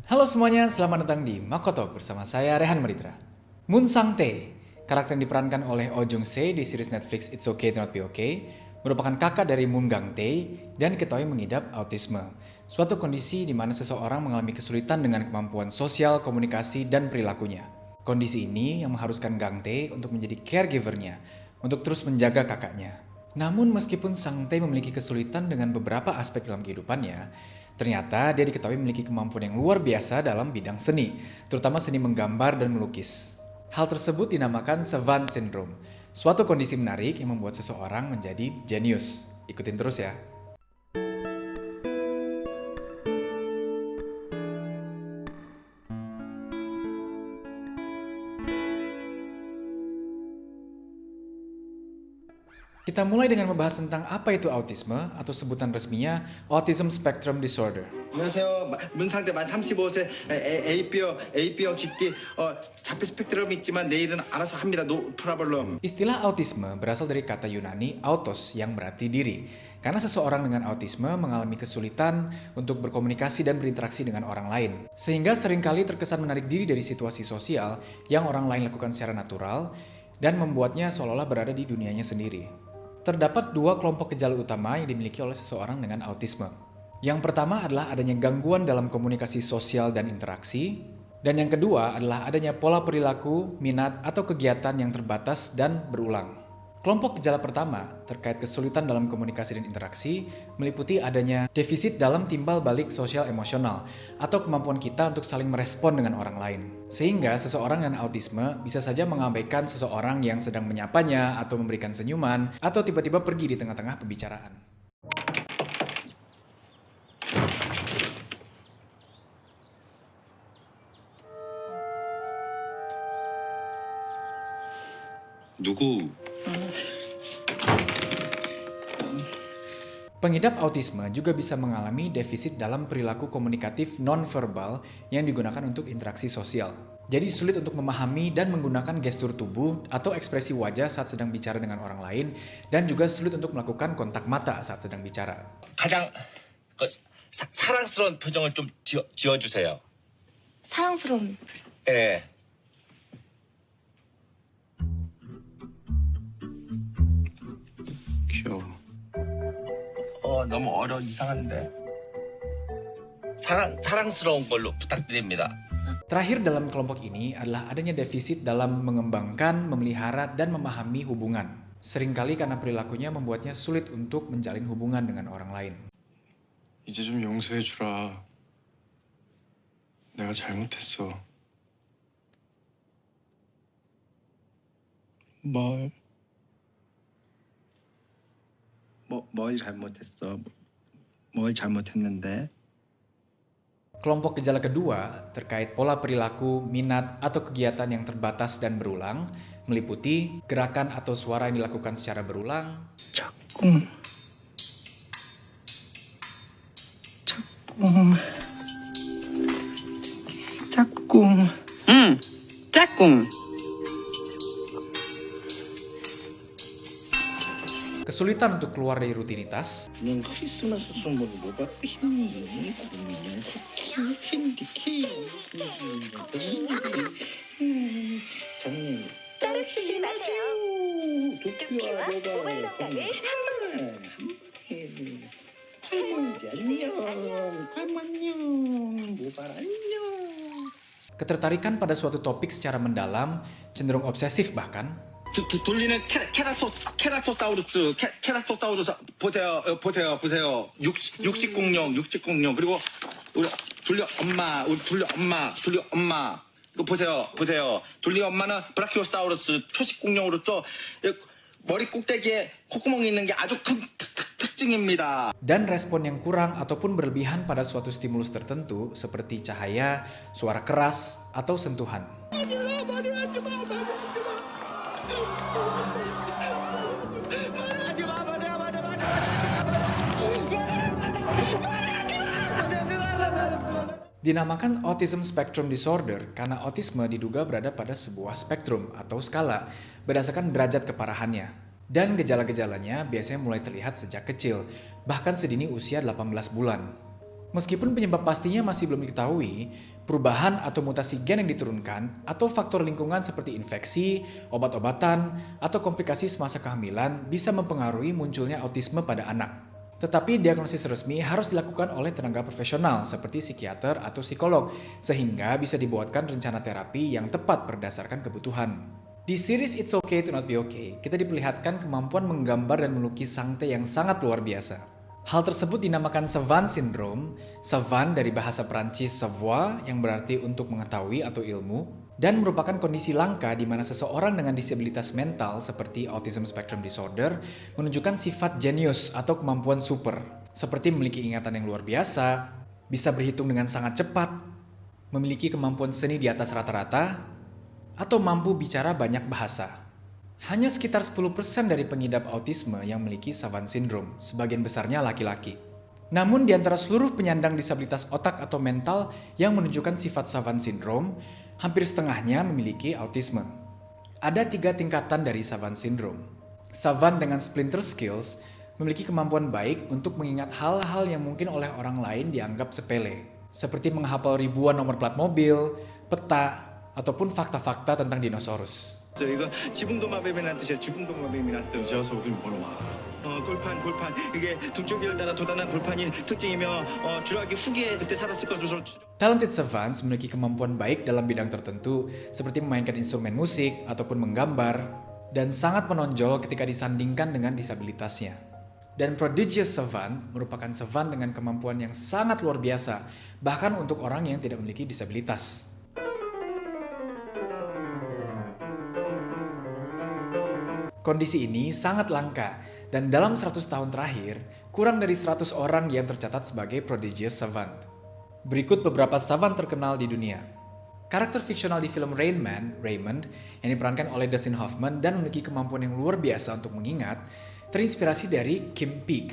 Halo semuanya, selamat datang di Makotalk bersama saya Rehan Meritra. Moon Sang-tae, karakter yang diperankan oleh Oh Jung-se di series Netflix It's Okay to Not Be Okay, merupakan kakak dari Moon Gang-tae dan diketahui mengidap autisme, suatu kondisi di mana seseorang mengalami kesulitan dengan kemampuan sosial, komunikasi, dan perilakunya. Kondisi ini yang mengharuskan Gang-tae untuk menjadi caregiver-nya, untuk terus menjaga kakaknya. Namun meskipun Sang-tae memiliki kesulitan dengan beberapa aspek dalam kehidupannya, ternyata dia diketahui memiliki kemampuan yang luar biasa dalam bidang seni, terutama seni menggambar dan melukis. Hal tersebut dinamakan Savant Syndrome, suatu kondisi menarik yang membuat seseorang menjadi jenius. Ikutin terus ya. Kita mulai dengan membahas tentang apa itu autisme atau sebutan resminya Autism Spectrum Disorder. 안녕하세요. 문상대 만 35세 A뼈 쥐띠 자폐 스펙트럼 있지만 내일은 알아서 합니다. No problem. Istilah autisme berasal dari kata Yunani autos yang berarti diri. Karena seseorang dengan autisme mengalami kesulitan untuk berkomunikasi dan berinteraksi dengan orang lain. Sehingga seringkali terkesan menarik diri dari situasi sosial yang orang lain lakukan secara natural dan membuatnya seolah-olah berada di dunianya sendiri. Terdapat dua kelompok gejala utama yang dimiliki oleh seseorang dengan autisme. Yang pertama adalah adanya gangguan dalam komunikasi sosial dan interaksi, dan yang kedua adalah adanya pola perilaku, minat, atau kegiatan yang terbatas dan berulang. Kelompok gejala pertama terkait kesulitan dalam komunikasi dan interaksi meliputi adanya defisit dalam timbal balik sosial emosional atau kemampuan kita untuk saling merespon dengan orang lain. Sehingga seseorang dengan autisme bisa saja mengabaikan seseorang yang sedang menyapanya atau memberikan senyuman atau tiba-tiba pergi di tengah-tengah pembicaraan. 누구? Pengidap autisme juga bisa mengalami defisit dalam perilaku komunikatif nonverbal yang digunakan untuk interaksi sosial. Jadi sulit untuk memahami dan menggunakan gestur tubuh atau ekspresi wajah saat sedang bicara dengan orang lain, dan juga sulit untuk melakukan kontak mata saat sedang bicara. 가장 사랑스러운 표정을 좀 지어주세요. 사랑스러운 예. 귀여워. 너무 이상한데. 사랑스러운 걸로 부탁드립니다. Terakhir dalam kelompok ini adalah adanya defisit dalam mengembangkan, memelihara, dan memahami hubungan. Seringkali karena perilakunya membuatnya sulit untuk menjalin hubungan dengan orang lain. 이제 좀 용서해주라. 내가 잘못했어. 뭘 잘못했어? 뭘 잘못했는데? Kelompok gejala kedua terkait pola perilaku, minat, atau kegiatan yang terbatas dan berulang meliputi gerakan atau suara yang dilakukan secara berulang, 짝꿍. 짝꿍. kesulitan untuk keluar dari rutinitas, 넌 크리스마스 선물을 뭐 받고 싶니? 고민형 캔디 장님 쓰지 마세요. 도쿄와 모바일 농가를 안녕 모발 안녕. ketertarikan pada suatu topik secara mendalam, cenderung obsesif bahkan, 돌리는 케라토사우루스 보세요. 육식공룡 그리고 우리 둘리 엄마 이거 보세요. 둘리 엄마는 브라키오사우루스 초식공룡으로서 머리 꼭대기에 콧구멍이 있는 게 아주 큰 특징입니다. dan respon yang kurang ataupun berlebihan pada suatu stimulus tertentu seperti cahaya, suara keras, atau sentuhan. Dinamakan Autism Spectrum Disorder karena autisme diduga berada pada sebuah spektrum atau skala berdasarkan derajat keparahannya. Dan gejala-gejalanya biasanya mulai terlihat sejak kecil, bahkan sedini usia 18 bulan. Meskipun penyebab pastinya masih belum diketahui, perubahan atau mutasi gen yang diturunkan atau faktor lingkungan seperti infeksi, obat-obatan, atau komplikasi semasa kehamilan bisa mempengaruhi munculnya autisme pada anak. Tetapi diagnosis resmi harus dilakukan oleh tenaga profesional seperti psikiater atau psikolog, sehingga bisa dibuatkan rencana terapi yang tepat berdasarkan kebutuhan. Di series It's Okay to Not Be Okay, kita diperlihatkan kemampuan menggambar dan melukis Sangte yang sangat luar biasa. Hal tersebut dinamakan Savant Syndrome, savant dari bahasa Prancis savoir yang berarti untuk mengetahui atau ilmu, dan merupakan kondisi langka di mana seseorang dengan disabilitas mental seperti Autism Spectrum Disorder menunjukkan sifat jenius atau kemampuan super, seperti memiliki ingatan yang luar biasa, bisa berhitung dengan sangat cepat, memiliki kemampuan seni di atas rata-rata, atau mampu bicara banyak bahasa. Hanya sekitar 10% dari pengidap autisme yang memiliki Savant Syndrome, sebagian besarnya laki-laki. Namun di antara seluruh penyandang disabilitas otak atau mental yang menunjukkan sifat Savant Syndrome, hampir setengahnya memiliki autisme. Ada 3 tingkatan dari Savant Syndrome. Savant dengan splinter skills memiliki kemampuan baik untuk mengingat hal-hal yang mungkin oleh orang lain dianggap sepele, seperti menghafal ribuan nomor plat mobil, peta, ataupun fakta-fakta tentang dinosaurus. 이거 지붕도마뱀이라는 뜻이야. 지붕도마뱀이라는 뜻. 이제 와서 오긴 뭘 와. 골판. 이게 둥쪽이를 따라 도단한 골판이 특징이며 주라기 후기에 그때 살았을 것으로. Talented savants memiliki kemampuan baik dalam bidang tertentu, seperti memainkan instrumen musik ataupun menggambar, dan sangat menonjol ketika disandingkan dengan disabilitasnya. Dan prodigious savant merupakan savant dengan kemampuan yang sangat luar biasa, bahkan untuk orang yang tidak memiliki disabilitas. Kondisi ini sangat langka, dan dalam 100 tahun terakhir, kurang dari 100 orang yang tercatat sebagai prodigious savant. Berikut beberapa savant terkenal di dunia. Karakter fiksional di film Rain Man, Raymond, yang diperankan oleh Dustin Hoffman dan memiliki kemampuan yang luar biasa untuk mengingat, terinspirasi dari Kim Peek,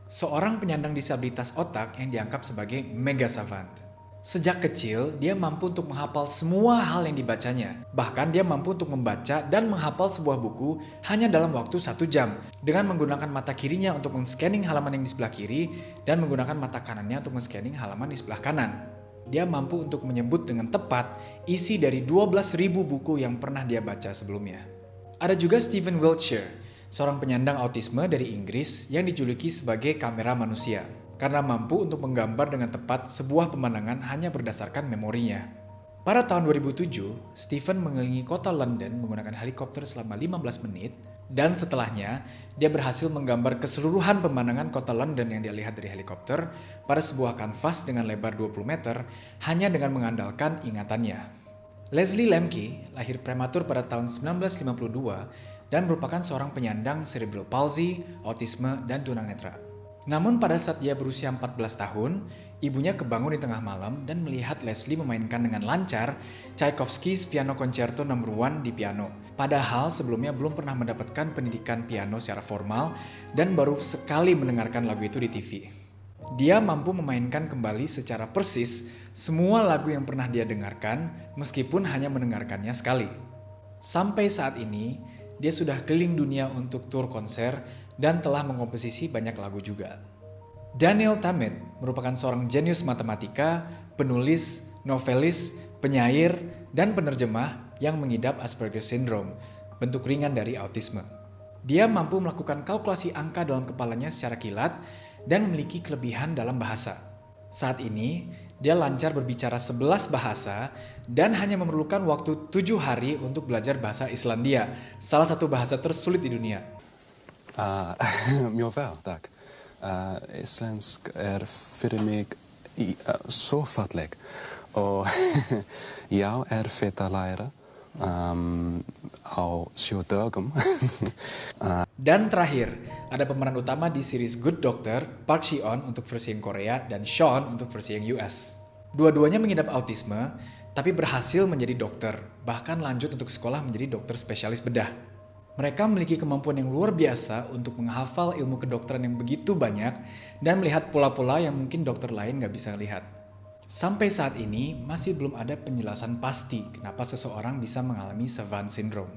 seorang penyandang disabilitas otak yang dianggap sebagai mega savant. Sejak kecil, dia mampu untuk menghafal semua hal yang dibacanya. Bahkan dia mampu untuk membaca dan menghafal sebuah buku hanya dalam waktu 1 jam, dengan menggunakan mata kirinya untuk men-scanning halaman yang di sebelah kiri dan menggunakan mata kanannya untuk men-scanning halaman di sebelah kanan. Dia mampu untuk menyebut dengan tepat isi dari 12.000 buku yang pernah dia baca sebelumnya. Ada juga Stephen Wiltshire, seorang penyandang autisme dari Inggris yang dijuluki sebagai kamera manusia, karena mampu untuk menggambar dengan tepat sebuah pemandangan hanya berdasarkan memorinya. Pada tahun 2007, Stephen mengelilingi kota London menggunakan helikopter selama 15 menit, dan setelahnya, dia berhasil menggambar keseluruhan pemandangan kota London yang dia lihat dari helikopter pada sebuah kanvas dengan lebar 20 meter hanya dengan mengandalkan ingatannya. Leslie Lemke lahir prematur pada tahun 1952 dan merupakan seorang penyandang cerebral palsy, autisme, dan tunanetra. Namun pada saat dia berusia 14 tahun, ibunya kebangun di tengah malam dan melihat Leslie memainkan dengan lancar Tchaikovsky's Piano Concerto No. 1 di piano. Padahal sebelumnya belum pernah mendapatkan pendidikan piano secara formal dan baru sekali mendengarkan lagu itu di TV. Dia mampu memainkan kembali secara persis semua lagu yang pernah dia dengarkan meskipun hanya mendengarkannya sekali. Sampai saat ini, dia sudah keliling dunia untuk tur konser dan telah mengkomposisi banyak lagu juga. Daniel Tammet merupakan seorang jenius matematika, penulis, novelis, penyair, dan penerjemah yang mengidap Asperger Syndrome, bentuk ringan dari autisme. Dia mampu melakukan kalkulasi angka dalam kepalanya secara kilat dan memiliki kelebihan dalam bahasa. Saat ini, dia lancar berbicara 11 bahasa dan hanya memerlukan waktu 7 hari untuk belajar bahasa Islandia, salah satu bahasa tersulit di dunia. Mjøvel, takk. Islandsk for meg så fattig. Og jeg fett å lære á 7 døgum. Dan terakhir, ada pemeran utama di series Good Doctor, Park Ji-on untuk versi yang Korea dan Sean untuk versi yang US. Dua-duanya mengidap autisme, tapi berhasil menjadi dokter, bahkan lanjut untuk sekolah menjadi dokter spesialis bedah. Mereka memiliki kemampuan yang luar biasa untuk menghafal ilmu kedokteran yang begitu banyak dan melihat pola-pola yang mungkin dokter lain nggak bisa lihat. Sampai saat ini, masih belum ada penjelasan pasti kenapa seseorang bisa mengalami Savant Syndrome.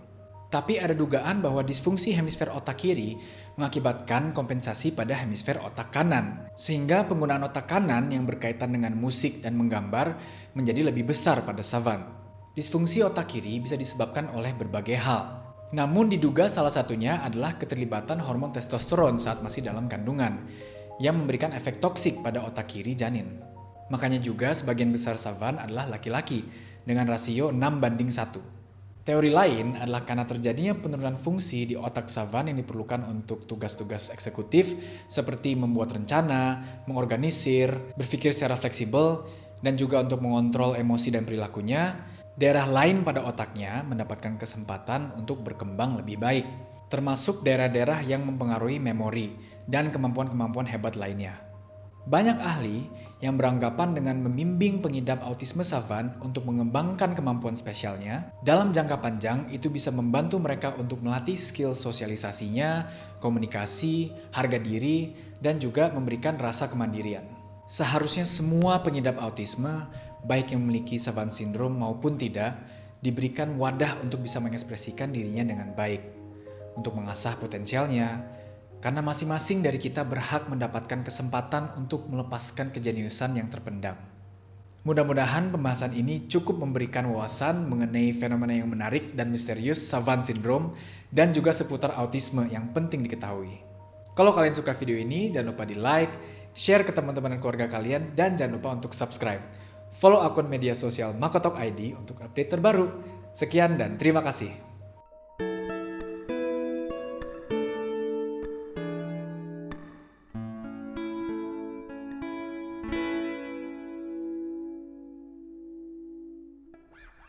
Tapi ada dugaan bahwa disfungsi hemisfer otak kiri mengakibatkan kompensasi pada hemisfer otak kanan. Sehingga penggunaan otak kanan yang berkaitan dengan musik dan menggambar menjadi lebih besar pada savan. Disfungsi otak kiri bisa disebabkan oleh berbagai hal. Namun diduga salah satunya adalah keterlibatan hormon testosteron saat masih dalam kandungan, yang memberikan efek toksik pada otak kiri janin. Makanya juga sebagian besar savan adalah laki-laki dengan rasio 6:1. Teori lain adalah karena terjadinya penurunan fungsi di otak savan yang diperlukan untuk tugas-tugas eksekutif seperti membuat rencana, mengorganisir, berpikir secara fleksibel, dan juga untuk mengontrol emosi dan perilakunya, daerah lain pada otaknya mendapatkan kesempatan untuk berkembang lebih baik, termasuk daerah-daerah yang mempengaruhi memori dan kemampuan-kemampuan hebat lainnya. Banyak ahli yang beranggapan dengan membimbing pengidap autisme savan untuk mengembangkan kemampuan spesialnya, dalam jangka panjang itu bisa membantu mereka untuk melatih skill sosialisasinya, komunikasi, harga diri, dan juga memberikan rasa kemandirian. Seharusnya semua pengidap autisme, baik yang memiliki savan syndrome maupun tidak, diberikan wadah untuk bisa mengekspresikan dirinya dengan baik, untuk mengasah potensialnya, karena masing-masing dari kita berhak mendapatkan kesempatan untuk melepaskan kejeniusan yang terpendam. Mudah-mudahan pembahasan ini cukup memberikan wawasan mengenai fenomena yang menarik dan misterius savan syndrome dan juga seputar autisme yang penting diketahui. Kalau kalian suka video ini, jangan lupa di like, share ke teman-teman dan keluarga kalian, dan jangan lupa untuk subscribe. Follow akun media sosial Makotok ID untuk update terbaru. Sekian dan terima kasih.